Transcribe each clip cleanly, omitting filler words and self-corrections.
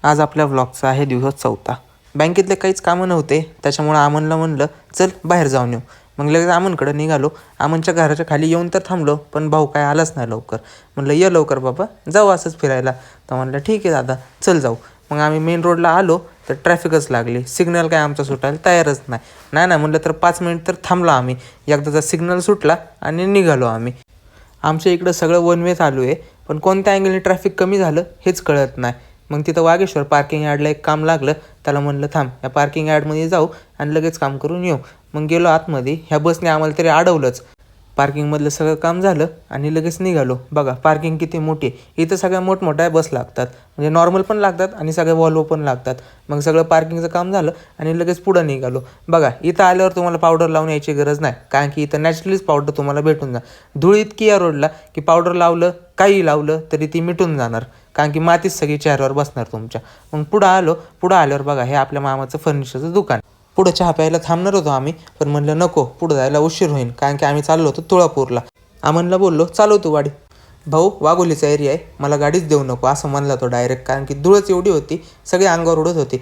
आज आपल्या व्लॉगचा आहे दिवस 4था। बँकेतले काहीच कामं नव्हते, त्याच्यामुळे आमनला म्हणलं चल बाहेर जाऊन येऊ। मग लगेच आमनकडे निघालो। आमनच्या घराच्या खाली येऊन तर थांबलो, पण भाऊ काय आलाच नाही लवकर। म्हणलं ये लवकर बाबा, जाऊ असंच फिरायला। तर म्हणलं ठीक आहे दादा, चल जाऊ। मग आम्ही मेन रोडला आलो तर ट्रॅफिकच लागली, सिग्नल काय आमचा सुटायला तयारच नाही ना म्हणलं तर 5 मिनिट तर थांबलो आम्ही। एकदाचा सिग्नल सुटला आणि निघालो आम्ही। आमच्या इकडं सगळं वन वे चालू आहे, पण कोणत्या अँगलने ट्रॅफिक कमी झालं हेच कळत नाही। मग तिथं वागेश्वर पार्किंग यार्डला एक काम लागलं, त्याला म्हणलं थांब या पार्किंग यार्डमध्ये जाऊ आणि लगेच काम करून येऊ। मग गेलो आतमध्ये, ह्या बसने आम्हाला तरी अडवलंच। पार्किंगमधलं सगळं काम झालं आणि लगेच निघालो। बघा पार्किंग किती मोठी आहे, इथं सगळ्या मोठमोठ्या बस लागतात, म्हणजे नॉर्मल पण लागतात आणि सगळ्या वॉल्वो पण लागतात। मग सगळं पार्किंगचं काम झालं आणि लगेच पुढं निघालो। बघा इथं आल्यावर तुम्हाला पावडर लावून यायची गरज नाही, कारण की इथं नॅचरलीच पावडर तुम्हाला भेटून जाणार। धूळ इतकी या रोडला की पावडर लावलं काही लावलं तरी ती मिटून जाणार, कारण की मातीच सगळी चेहऱ्यावर बसणार तुमच्या। मग पुढं आल्यावर बघा हे आपल्या मामाचं फर्निचरचं दुकान। पुढं चहा प्यायला थांबणार होतो आम्ही, पण म्हणलं नको, पुढं जायला उशीर होईल, कारण की आम्ही चाललो होतो तुळापूरला। आमनला बोललो चालव तू गाडी। भाऊ वाघोलीचा एरिया आहे, मला गाडीच देऊ नको असं म्हणला तो डायरेक्ट, कारण की धूळच एवढी होती सगळी अंगावर उडत होती।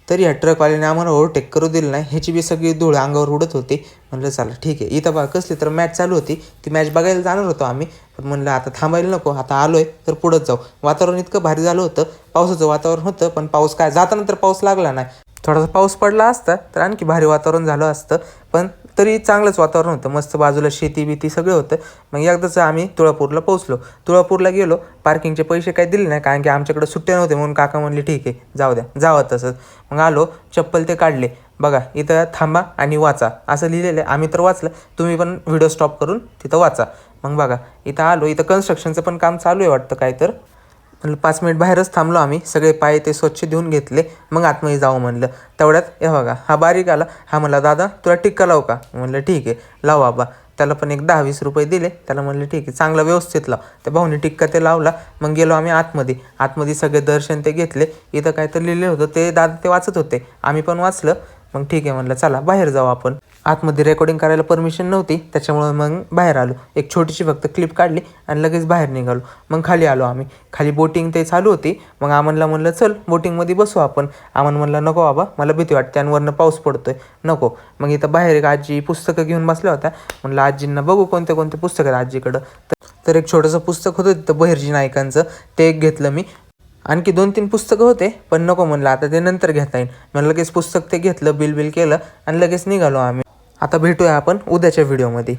तरी ह्या ट्रकवाल्याने आम्हाला ओव्हरटेक करू दिलं नाही, ह्याची बी सगळी धूळ अंगावर उडत होती। म्हणलं चला ठीक आहे। इथं बघा कसली तर मॅच चालू होती, ती मॅच बघायला जाणार होतो आम्ही, पण म्हणलं आता थांबायला नको, आता आलोय तर पुढंच जाऊ। वातावरण इतकं भारी झालं होतं, पावसाचं वातावरण होतं, पण पाऊस काय जाताना तर पाऊस लागला नाही। थोडासा पाऊस पडला असता तर आणखी भारी वातावरण झालं असतं, पण तरी चांगलंच वातावरण होतं, मस्त बाजूला शेती बिती सगळं होतं। मग एकदाच आम्ही तुळापूरला पोहोचलो। तुळापूरला गेलो, पार्किंगचे पैसे काही दिले नाही, कारण की आमच्याकडे सुट्टे नव्हते, म्हणून काका म्हणले ठीक आहे जाऊ द्या, जावं तसंच। मग आलो, चप्पल ते काढले। बघा इथं थांबा आणि वाचा असं लिहिलेलं आहे, आम्ही तर वाचलं, तुम्ही पण व्हिडिओ स्टॉप करून तिथं वाचा। मग बघा इथं आलो, इथं कन्स्ट्रक्शनचं पण काम चालू आहे वाटतं काय तर। 5 मिनिट बाहेरच थांबलो आम्ही, सगळे पाय ते स्वच्छ धुवून घेतले, मग आतमध्ये जाऊ म्हणलं। तेवढ्यात हे बघा हा बारीक आला, हा म्हणला दादा तुला टिक्का लावू का? म्हणलं ठीक आहे लाव बाबा। त्याला पण एक 10-20 रुपये दिले, त्याला म्हणलं ठीक आहे चांगला व्यवस्थित लाव। त्या भाऊने टिक्का ते लावला। मग गेलो आम्ही आतमध्ये सगळे दर्शन ते घेतले। इथं काय तर लिहिलं होतं ते दादा ते वाचत होते, आम्ही पण वाचलं। मग ठीक आहे म्हणलं चला बाहेर जाऊ आपण। आतमध्ये रेकॉर्डिंग करायला परमिशन नव्हती, त्याच्यामुळे मग बाहेर आलो, एक छोटीशी फक्त क्लिप काढली आणि लगेच बाहेर निघालो। मग खाली आलो आम्ही, खाली बोटिंग ते चालू होती। मग आमनला म्हणलं चल बोटिंगमध्ये बसू आपण। आमन म्हणलं नको बाबा, मला भीती वाटते आणि वरनं पाऊस पडतोय, नको। मग इथं बाहेर एक आजी पुस्तकं घेऊन बसल्या होत्या, म्हणलं आजींना बघू कोणते कोणते पुस्तकं आहेत आजीकडं। तर एक छोटंसं पुस्तक होतं तिथं बहिर्जी नायकांचं, ते एक घेतलं मी। आणखी 2-3 पुस्तकं होते, पण नको म्हणलं आता ते नंतर घेता येईल। मग लगेच पुस्तक ते घेतलं, बिल केलं आणि लगेच निघालो आम्ही। आता भेटूया आपण उद्याच्या व्हिडिओमध्ये।